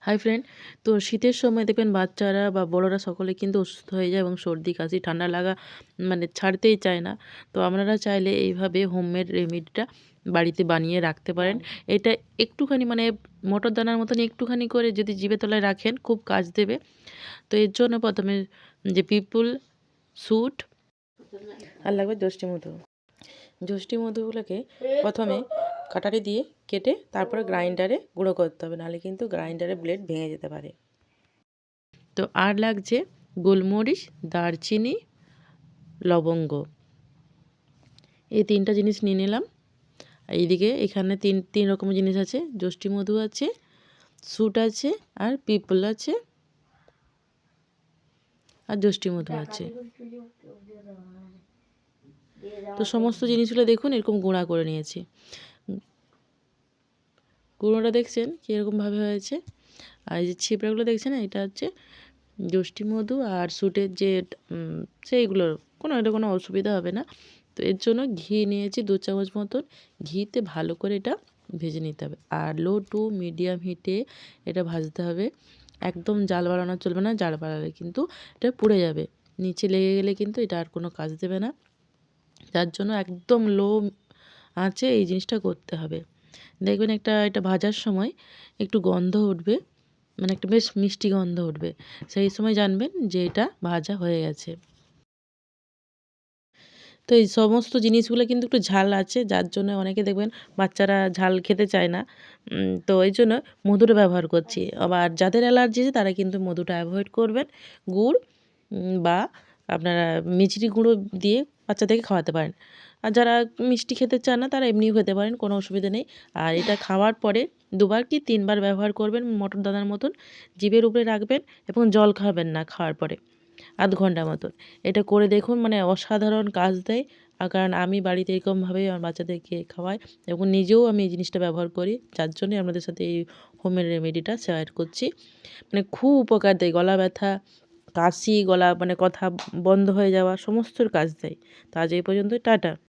Hi friend. তো শীতের সময় দেখবেন বাচ্চারা বা বড়রা সকলে কিন্তু অসুস্থ হয়ে যায় এবং সর্দি কাশি ঠান্ডা লাগা মানে ছাড়তেই চায় না। তো আপনারা চাইলে এইভাবে হোমমেড রেমেডিটা বাড়িতে বানিয়ে রাখতে পারেন। এটা একটুখানি মানে মটর দানার মতন একটুখানি করে যদি জিভে তলায় রাখেন খুব কাজ দেবে। তো এর জন্য প্রথমে যে পিপল স্যুট আর লাগবে যষ্টি মধু। যষ্টি মধুগুলোকে প্রথমে কাটারি দিয়ে কেটে তারপরে গ্রাইন্ডারে গুঁড়ো করতে হবে, নাহলে কিন্তু গ্রাইন্ডারে ব্লেড ভেঙে যেতে পারে। তো আর লাগছে গোলমরিচ, দারচিনি, লবঙ্গ, এই তিনটা জিনিস নিয়ে নিলাম। এইদিকে এখানে তিন রকম জিনিস আছে, যষ্টি মধু আছে, স্যুট আছে, আর পিপল আছে, আর যষ্টি মধু আছে। তো সমস্ত জিনিসগুলো দেখুন এরকম গুঁড়া করে নিয়েছি। গুঁড়োটা দেখছেন কীরকমভাবে হয়েছে। আর এই যে ছিপড়াগুলো দেখছেন, এটা হচ্ছে যষ্টি মধু আর স্যুটের যে সেইগুলোর এটা কোনো অসুবিধা হবে না। তো এর জন্য ঘি নিয়েছি 2 চামচ মতন। ঘিতে ভালো করে এটা ভেজে নিতে হবে, আর লো টু মিডিয়াম হিটে এটা ভাজতে হবে। একদম জাল বাড়ানো চলবে না, জাল বাড়ালে কিন্তু এটা পুড়ে যাবে, নিচে লেগে গেলে কিন্তু এটা আর কোনো কাজ দেবে না। যার জন্য একদম লো আঁচে এই জিনিসটা করতে হবে। দেখবেন এটা ভাজার সময় একটু গন্ধ উঠবে, মানে একটা বেশ মিষ্টি গন্ধ উঠবে। সেই সময় জানবেন যে এটা ভাজা হয়ে গেছে। তো এই সমস্ত জিনিসগুলো কিন্তু একটু ঝাল আছে, যার জন্য অনেকে দেখবেন বাচ্চারা ঝাল খেতে চায় না। তো এই জন্য মধুটা ব্যবহার করছি। আবার যাদের অ্যালার্জি আছে তারা কিন্তু মধুটা অ্যাভয়েড করবেন। গুড় বা আপনারা মিছরি গুঁড়ো দিয়ে বাচ্চাদেরকে খাওয়াতে পারেন। আর যারা মিষ্টি খেতে চান না তারা এমনিও খেতে পারেন, কোনো অসুবিধা নেই। আর এটা খাওয়ার পরে 2 বার কি 3 বার ব্যবহার করবেন মটর দানার মতন। জিভের উপরে রাখবেন এবং জল খাবেন না খাওয়ার পরে, আধ ঘন্টা মতন। এটা করে দেখুন, মানে অসাধারণ কাজ দেয়। কারণ আমি বাড়িতে এরকমভাবেই আমার বাচ্চাদেরকে খাওয়াই এবং নিজেও আমি এই জিনিসটা ব্যবহার করি, যার জন্যই আপনাদের সাথে এই হোমের রেমেডিটা শেয়ার করছি। মানে খুব উপকার দেয়, গলা ব্যথা, কাশি, গলা মানে কথা বন্ধ হয়ে যাওয়া সমস্তর কাজ দেয়। তো আজ এই পর্যন্তই, টাটা।